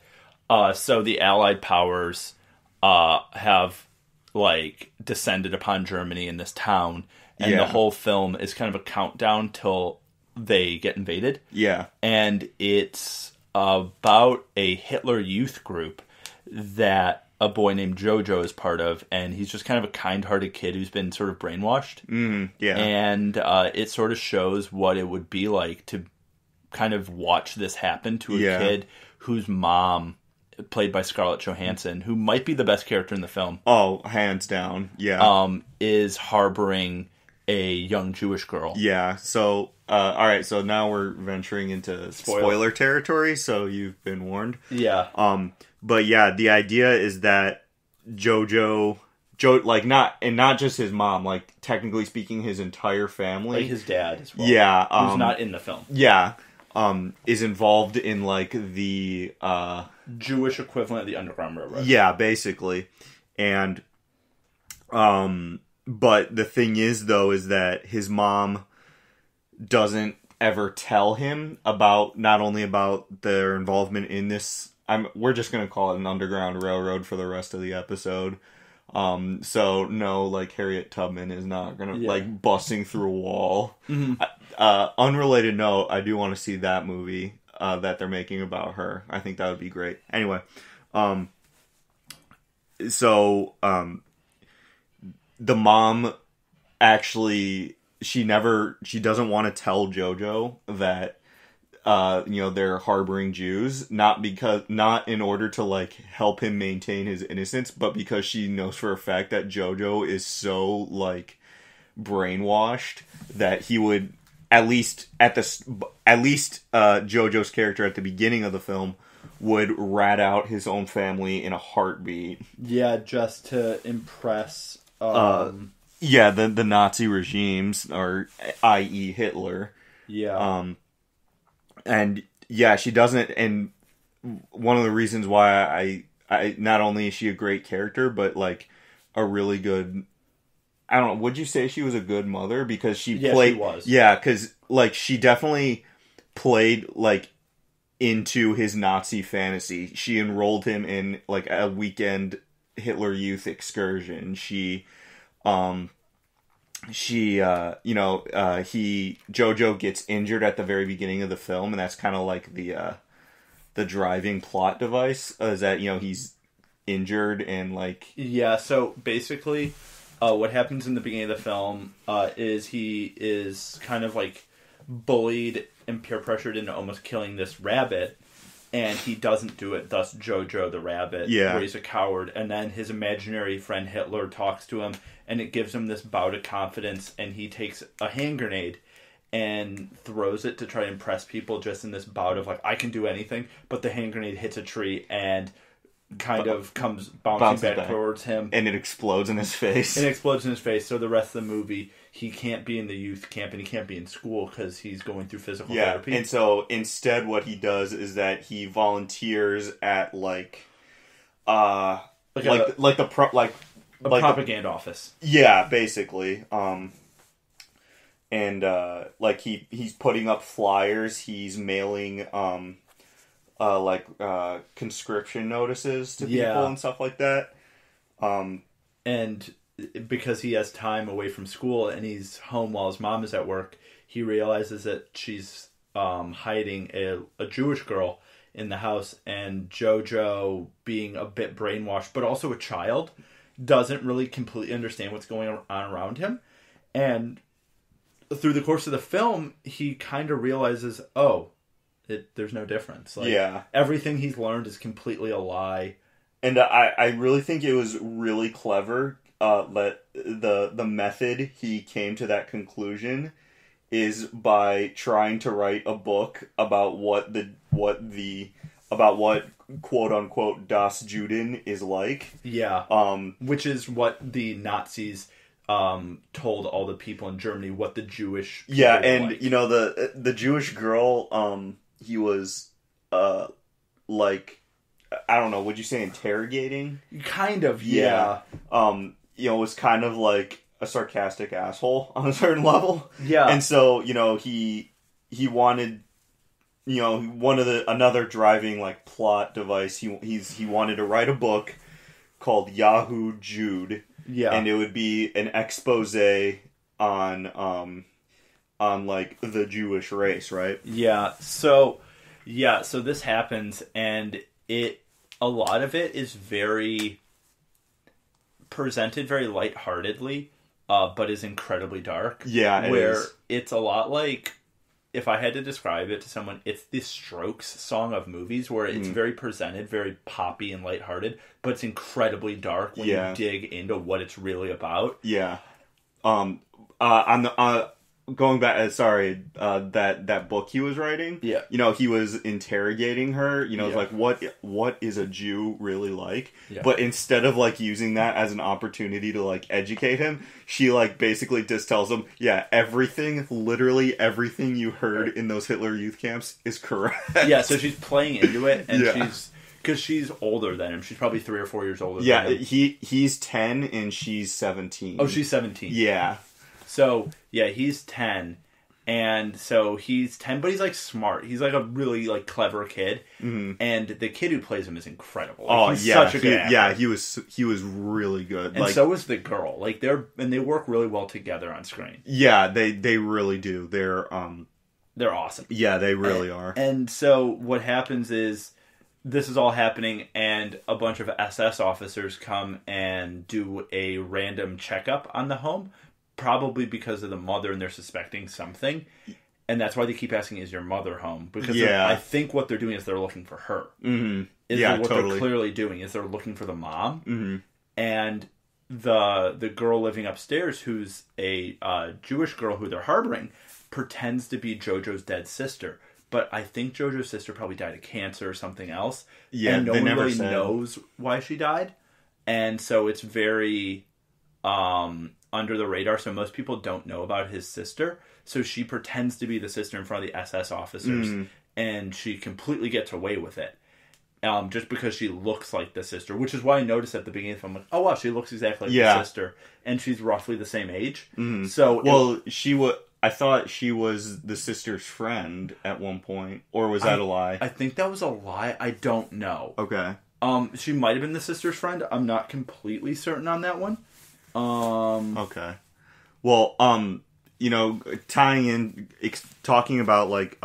So the Allied powers have like descended upon Germany in this town, and the whole film is kind of a countdown till they get invaded. Yeah. And it's about a Hitler youth group that a boy named Jojo is part of, and he's just kind of a kind-hearted kid who's been sort of brainwashed. Yeah. And it sort of shows what it would be like to kind of watch this happen to a kid whose mom, played by Scarlett Johansson, who might be the best character in the film. Oh, hands down. Yeah. Is harboring a young Jewish girl. Yeah. So, all right. So now we're venturing into spoiler territory. So you've been warned. Yeah. But yeah, the idea is that Jojo, not just his mom, like technically speaking, his entire family, Like his dad as well. Yeah. Who's not in the film. Yeah. Is involved in like the Jewish equivalent of the Underground Railroad. Yeah, basically. And but the thing is though is that his mom doesn't ever tell him about not only about their involvement in this. We're just gonna call it an Underground Railroad for the rest of the episode. So no, like Harriet Tubman is not gonna like busting through a wall. Mm-hmm. Unrelated note, I do want to see that movie that they're making about her. I think that would be great. Anyway, the mom actually she doesn't want to tell Jojo that they're harboring Jews, not in order to like help him maintain his innocence, but because she knows for a fact that Jojo is so like brainwashed that he would at least Jojo's character at the beginning of the film would rat out his own family in a heartbeat. Yeah, just to impress. The Nazi regimes, or i.e. Hitler. Yeah. And yeah, she doesn't. And one of the reasons why I not only is she a great character, but like a really good. I don't know. Would you say she was a good mother because she played? She was. Yeah, because like she definitely played like into his Nazi fantasy. She enrolled him in like a weekend Hitler Youth excursion. Jojo gets injured at the very beginning of the film, and that's kind of like the driving plot device is that he's injured and like so basically what happens in the beginning of the film is he is kind of like bullied and peer pressured into almost killing this rabbit, and he doesn't do it, thus Jojo the rabbit, where he's a coward, and then his imaginary friend Hitler talks to him, and it gives him this bout of confidence, and he takes a hand grenade and throws it to try to impress people just in this bout of like, I can do anything, but the hand grenade hits a tree and kind of comes bouncing back towards him. And it explodes in his face. It explodes in his face, so the rest of the movie, he can't be in the youth camp and he can't be in school because he's going through physical therapy. And so instead what he does is that he volunteers at a propaganda office. Yeah, basically. He's putting up flyers, he's mailing conscription notices to people and stuff like that. And because he has time away from school and he's home while his mom is at work, he realizes that she's hiding a Jewish girl in the house, and Jojo, being a bit brainwashed but also a child, doesn't really completely understand what's going on around him. And through the course of the film, he kind of realizes, there's no difference. Everything he's learned is completely a lie. And I really think it was really clever that the method he came to that conclusion is by trying to write a book about what quote unquote Das Juden is like. Yeah. Which is what the Nazis told all the people in Germany what the Jewish people were like. The Jewish girl, he was I don't know, would you say interrogating? Kind of, yeah. Was kind of like a sarcastic asshole on a certain level. Yeah. And so, he wanted, another driving plot device, he wanted to write a book called Yahoo Jude. Yeah. And it would be an expose on the Jewish race, right? Yeah. So this happens, and a lot of it is presented very lightheartedly, but is incredibly dark. Yeah, it's a lot like, if I had to describe it to someone, it's the Strokes song of movies, where it's very presented, very poppy and lighthearted, but it's incredibly dark when you dig into what it's really about. Yeah. Going back, that book he was writing. Yeah. He was interrogating her. It's like, what is a Jew really like? Yeah. But instead of using that as an opportunity to educate him, she basically just tells him, literally everything you heard in those Hitler youth camps is correct. Yeah. So she's playing into it, and because she's older than him. She's probably 3 or 4 years older. Yeah. Than him. He's 10 and she's 17. Oh, she's 17. Yeah. So, he's 10, and so he's 10, but he's, smart. He's, a really, clever kid, and the kid who plays him is incredible. He's such a good actor. Yeah, he was really good. And so is the girl. They work really well together on screen. Yeah, they really do. They're awesome. Yeah, they really are. And so what happens is, this is all happening, and a bunch of SS officers come and do a random checkup on the home, probably because of the mother, and they're suspecting something, and that's why they keep asking, "Is your mother home?" Because I think what they're doing is they're looking for her. Mm-hmm. They're clearly doing is they're looking for the mom, mm-hmm. and the girl living upstairs, who's a Jewish girl who they're harboring, pretends to be Jojo's dead sister. But I think Jojo's sister probably died of cancer or something else. Yeah, and no one really knows why she died, and so it's very under the radar, so most people don't know about his sister. So she pretends to be the sister in front of the SS officers, and she completely gets away with it. Just because she looks like the sister, which is why I noticed at the beginning of the film, like, oh wow, she looks exactly like the sister, and she's roughly the same age. Mm-hmm. So, I thought she was the sister's friend at one point, or was that a lie? I think that was a lie. I don't know. Okay. She might have been the sister's friend. I'm not completely certain on that one. Okay. Well, tying in, talking about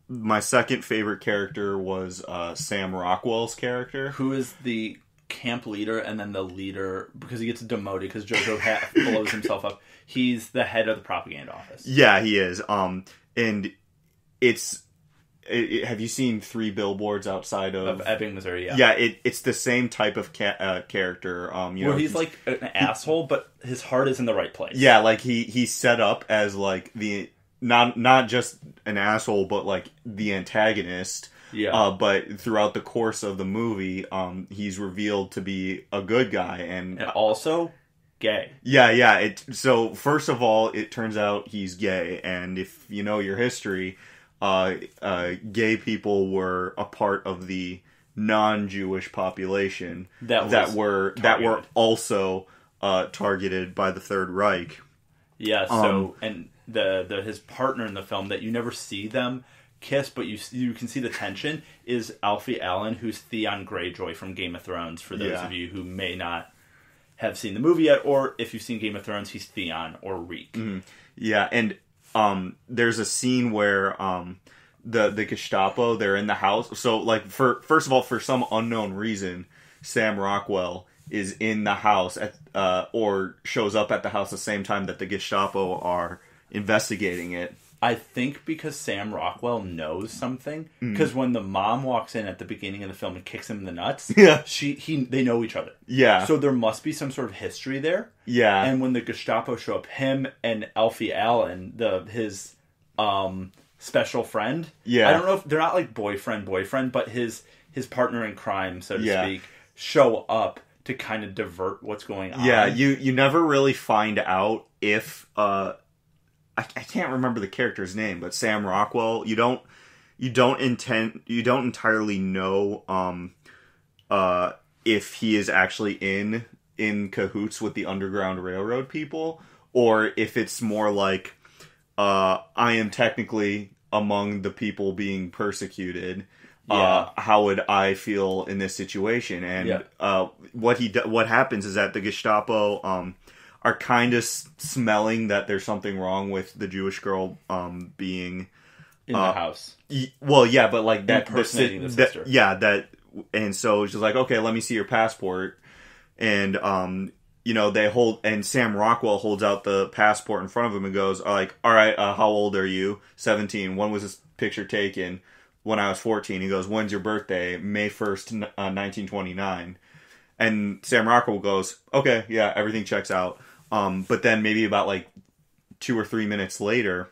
my second favorite character was Sam Rockwell's character, who is the camp leader and then the leader, because he gets demoted because Jojo blows himself up. He's the head of the propaganda office. Yeah, he is. And have you seen 3 Billboards outside of Ebbing, Missouri? Yeah. Yeah, it's the same type of character. Where he's like an asshole, but his heart is in the right place. Yeah, he's set up as the not just an asshole, but the antagonist. Yeah. But throughout the course of the movie, he's revealed to be a good guy, and also gay. Yeah. So first of all, it turns out he's gay, and if you know your history, gay people were a part of the non-Jewish population that were also targeted by the Third Reich. Yeah. So and the his partner in the film that you never see them kiss, but you can see the tension, is Alfie Allen, who's Theon Greyjoy from Game of Thrones. For those of you who may not have seen the movie yet, or if you've seen Game of Thrones, he's Theon or Reek. Mm-hmm. Yeah, and there's a scene where the Gestapo, they're in the house. So, like, first of all, for some unknown reason, Sam Rockwell is in the house or shows up at the house the same time that the Gestapo are investigating it. I think because Sam Rockwell knows something. Because when the mom walks in at the beginning of the film and kicks him in the nuts, they know each other. Yeah. So there must be some sort of history there. Yeah. And when the Gestapo show up, him and Alfie Allen, his special friend. Yeah. I don't know if they're not like boyfriend, but his partner in crime, so to speak, show up to kind of divert what's going on. Yeah. You never really find out if I can't remember the character's name, but Sam Rockwell, you don't entirely know if he is actually in cahoots with the Underground Railroad people, or if it's more like I am technically among the people being persecuted. How would I feel in this situation? And what happens is that the Gestapo are kind of smelling that there's something wrong with the Jewish girl being in the house. Well, yeah, but like that impersonating the sister. And so she's like, okay, let me see your passport, and and Sam Rockwell holds out the passport in front of him and goes, like, all right, how old are you? 17. When was this picture taken? When I was 14. He goes, when's your birthday? May 1st, 1929. And Sam Rockwell goes, okay, yeah, everything checks out. But then maybe about like 2 or 3 minutes later,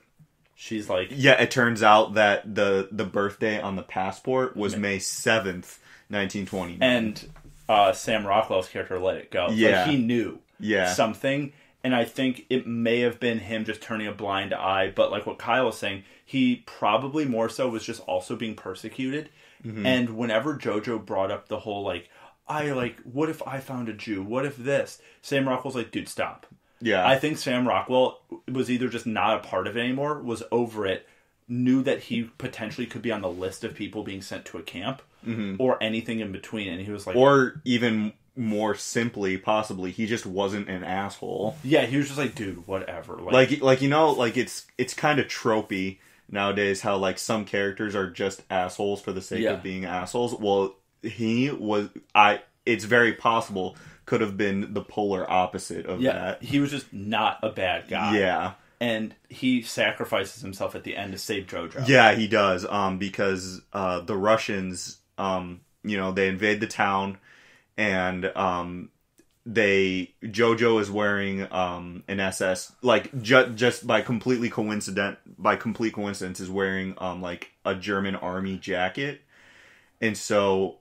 she's like, yeah, it turns out that the birthday on the passport was May 7th, 1929. And Sam Rockwell's character let it go. Yeah. Like, he knew something, and I think it may have been him just turning a blind eye, but like what Kyle was saying, he probably more so was just also being persecuted. Mm-hmm. And whenever JoJo brought up the whole what if I found a Jew? What if this? Sam Rockwell's like, dude, stop. Yeah. I think Sam Rockwell was either just not a part of it anymore, was over it, knew that he potentially could be on the list of people being sent to a camp, or anything in between, and he was like... Or even more simply, possibly, he just wasn't an asshole. Yeah, he was just like, dude, whatever. Like it's kind of tropey nowadays how, like, some characters are just assholes for the sake of being assholes. Well... it's very possible could have been the polar opposite of that. He was just not a bad guy. Yeah. And he sacrifices himself at the end to save JoJo. Yeah, he does. Because the Russians, they invade the town, and JoJo is wearing an SS, like just by complete coincidence is wearing like a German army jacket. And so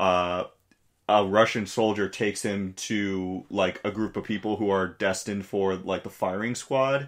a Russian soldier takes him to like a group of people who are destined for like the firing squad.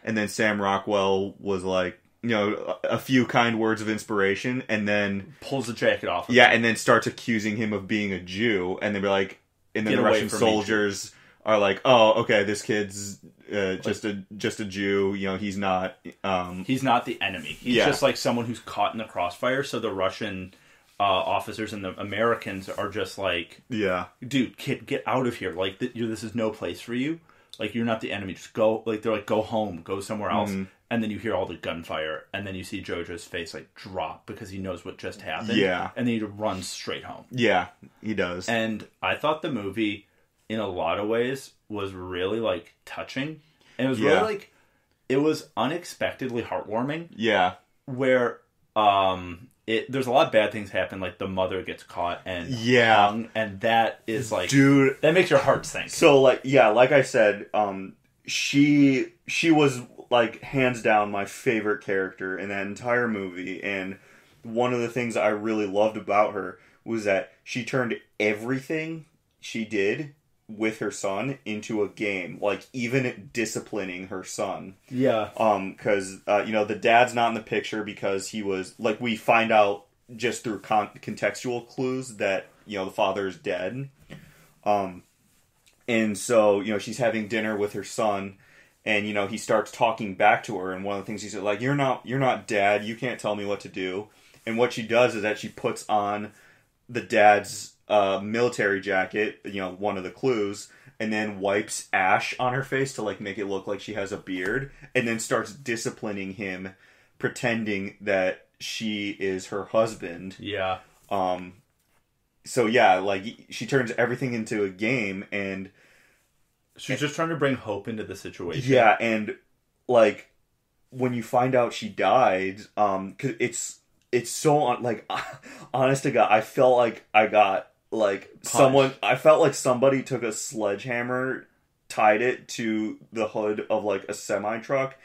And then Sam Rockwell was like, a few kind words of inspiration, and then pulls the jacket off. And then starts accusing him of being a Jew. And they'd be like, and then the Russian soldiers are like, oh, okay, this kid's just a Jew. He's not the enemy. He's just like someone who's caught in the crossfire. So the Russian officers and the Americans are just like, dude, kid, get out of here. Like, this is no place for you. Like, you're not the enemy. Just go. Like, they're like, go home, go somewhere else. Mm-hmm. And then you hear all the gunfire, and then you see JoJo's face like drop because he knows what just happened. Yeah, and then he runs straight home. Yeah, he does. And I thought the movie, in a lot of ways, was really like touching, and it was really like, it was unexpectedly heartwarming. Yeah, where there's a lot of bad things happen, like the mother gets caught and hung, and that is like, dude, that makes your heart sink. So like, like I said, she was like hands down my favorite character in that entire movie, and one of the things I really loved about her was that she turned everything she did with her son into a game, like even disciplining her son. Yeah. Because the dad's not in the picture because he was, like, we find out just through contextual clues that the father is dead. And so she's having dinner with her son, and he starts talking back to her, and one of the things he said, like, you're not dad, you can't tell me what to do. And what she does is that she puts on the dad's military jacket, one of the clues, and then wipes ash on her face to like make it look like she has a beard, and then starts disciplining him, pretending that she is her husband. Yeah. So yeah, like she turns everything into a game, and she's just trying to bring hope into the situation. Yeah, and like when you find out she died, 'cause it's so like honest to God, I felt like I got like I felt like somebody took a sledgehammer, tied it to the hood of like a semi truck,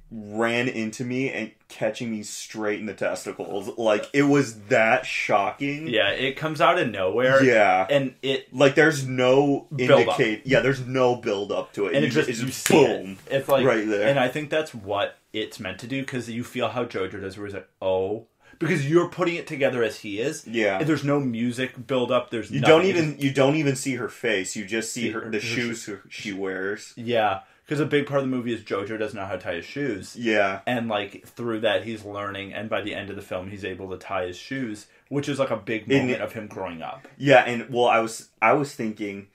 ran into me and catching me straight in the testicles. Like, it was that shocking. Yeah, it comes out of nowhere. Yeah. And it... Like, there's no indicate... Yeah, there's no build up to it. And it's just boom. It's like... Right there. And I think that's what it's meant to do, because you feel how Jojo does, where he's like, oh... Because you're putting it together as he is. Yeah. There's no music build up. There's you nothing. don't even see her face. You just see the shoes she wears. Yeah. Because a big part of the movie is Jojo doesn't know how to tie his shoes. Yeah. And, like, through that, he's learning, and by the end of the film, he's able to tie his shoes, which is, like, a big moment of him growing up. Yeah, and, well, I was thinking,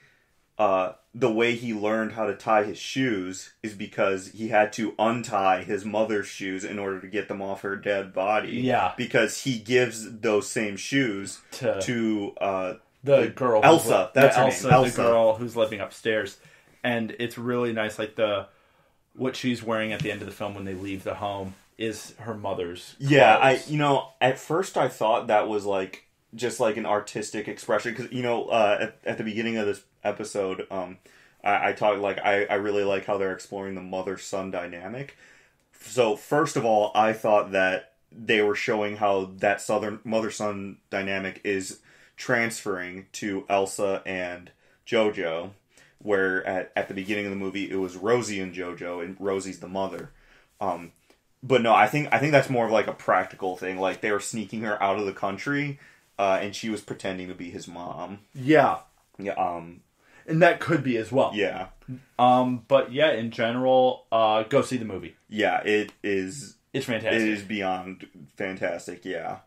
the way he learned how to tie his shoes is because he had to untie his mother's shoes in order to get them off her dead body. Yeah. Because he gives those same shoes to the girl. Elsa. That's her Elsa, name. Elsa, the girl who's living upstairs. And it's really nice, like what she's wearing at the end of the film when they leave the home is her mother's clothes. Yeah, at first I thought that was like just like an artistic expression because at the beginning of this episode, I talked like I really like how they're exploring the mother-son dynamic. So first of all, I thought that they were showing how that southern mother-son dynamic is transferring to Elsa and Jojo. Where at the beginning of the movie it was Rosie and Jojo, and Rosie's the mother. But no, I think that's more of like a practical thing. Like they were sneaking her out of the country, and she was pretending to be his mom. Yeah. Yeah. And that could be as well. Yeah. But yeah, in general, go see the movie. Yeah, it is. It's fantastic. It is beyond fantastic. Yeah.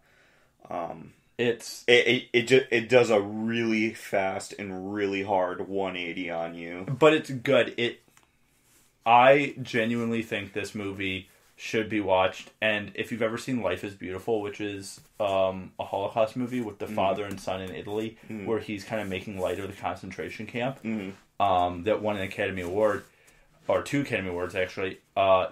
It does a really fast and really hard 180 on you. But it's good. I genuinely think this movie should be watched. And if you've ever seen Life is Beautiful, which is a Holocaust movie with the father and son in Italy, where he's kind of making light of the concentration camp, that won an Academy Award, or 2 Academy Awards actually.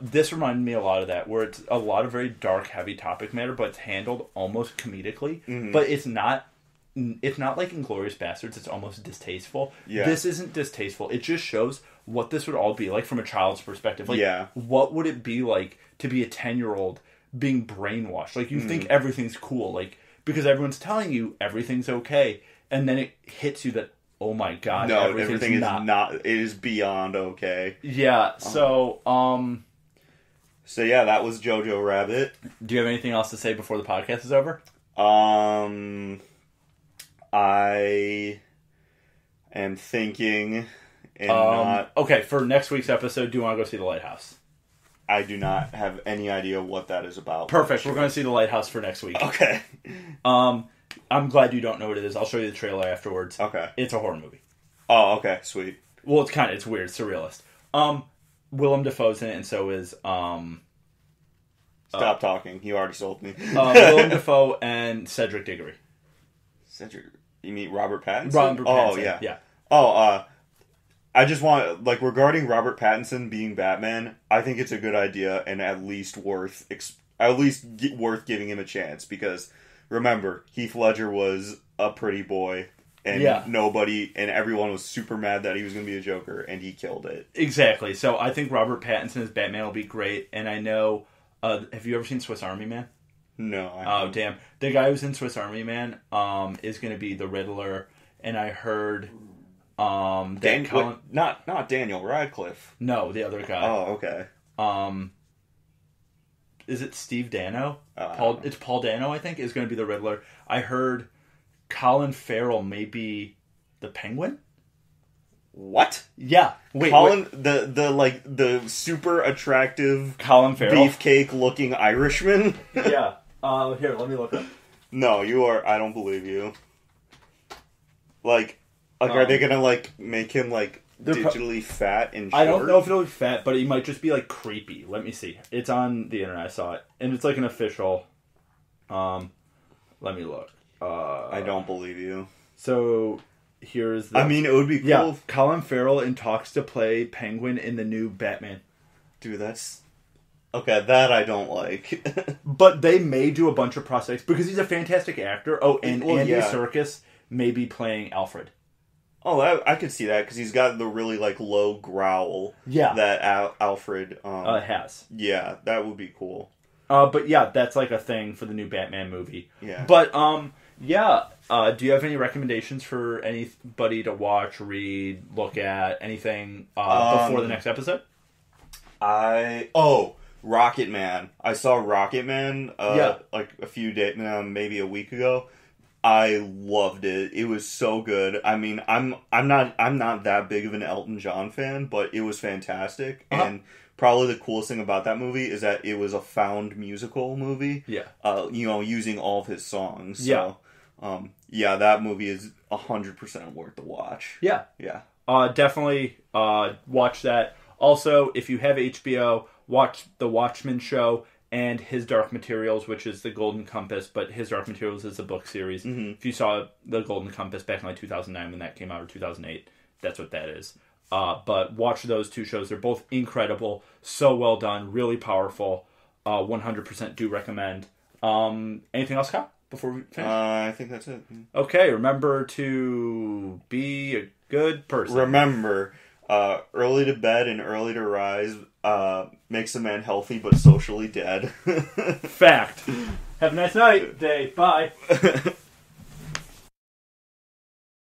This reminded me a lot of that, where it's a lot of very dark, heavy topic matter, but it's handled almost comedically. But it's not like Inglourious Basterds. It's almost distasteful. Yeah. This isn't distasteful. It just shows what this would all be like from a child's perspective. Like, yeah. What would it be like to be a 10-year-old being brainwashed? Like, you think everything's cool, like, because everyone's telling you everything's okay, and then it hits you that, oh my god, no, everything is not. It is beyond okay. Yeah. So, So yeah, that was Jojo Rabbit. Do you have anything else to say before the podcast is over? I am thinking, and not. Okay, for next week's episode, do you want to go see The Lighthouse? I do not have any idea what that is about. Perfect. We're going to see The Lighthouse for next week. Okay. I'm glad you don't know what it is. I'll show you the trailer afterwards. Okay. It's a horror movie. Oh, okay, sweet. Well, it's weird, it's surrealist. Willem Dafoe's in it, and so is Stop talking. You already sold me. Willem Dafoe and Cedric Diggory. Cedric, you mean Robert Pattinson? Robert Pattinson. Oh yeah, yeah. Oh, I just want regarding Robert Pattinson being Batman. I think it's a good idea and at least worth giving him a chance because remember Heath Ledger was a pretty boy. And everyone was super mad that he was going to be a Joker, and he killed it. Exactly. So I think Robert Pattinson as Batman will be great. And I know, have you ever seen Swiss Army Man? No. Oh, damn. The guy who's in Swiss Army Man is going to be the Riddler, and I heard that Colin... Not Daniel Radcliffe. No, the other guy. Oh, okay. Is it Steve Dano? Paul. It's Paul Dano, I think, is going to be the Riddler. I heard Colin Farrell may be the Penguin. What? Yeah. Wait. The super attractive Colin Farrell, beefcake looking Irishman. Yeah. Here, let me look up. No, you are. I don't believe you. Are they gonna make him digitally fat and short? I don't know if it'll be fat, but he might just be creepy. Let me see. It's on the internet. I saw it, and it's an official. Let me look. I don't believe you. So here's the... I mean, it would be cool. Yeah, Colin Farrell in talks to play Penguin in the new Batman. Dude, that's... Okay, that I don't like. But they may do a bunch of prosthetics because he's a fantastic actor. Oh, and Andy yeah. Serkis may be playing Alfred. Oh, I could see that because he's got the really low growl. Yeah. That Alfred has. Yeah, that would be cool. But yeah, that's a thing for the new Batman movie. Yeah. But yeah. Do you have any recommendations for anybody to watch, read, look at, anything before the next episode? Rocket Man. I saw Rocket Man a few days, maybe a week ago. I loved it. It was so good. I mean, I'm not that big of an Elton John fan, but it was fantastic. Uh-huh. And probably the coolest thing about that movie is that it was a found musical movie. Yeah. Using all of his songs. Yeah. So, that movie is 100% worth the watch. Yeah. Yeah. Definitely watch that. Also, if you have HBO, watch The Watchmen show and His Dark Materials, which is the Golden Compass, but His Dark Materials is a book series. Mm-hmm. If you saw the Golden Compass back in 2009 when that came out, or 2008, that's what that is. But watch those two shows. They're both incredible, so well done, really powerful. 100% do recommend. Anything else, Kyle, before we finish? I think that's it. Okay, remember to be a good person. Remember, early to bed and early to rise makes a man healthy but socially dead. Fact. Have a nice night, day. Bye.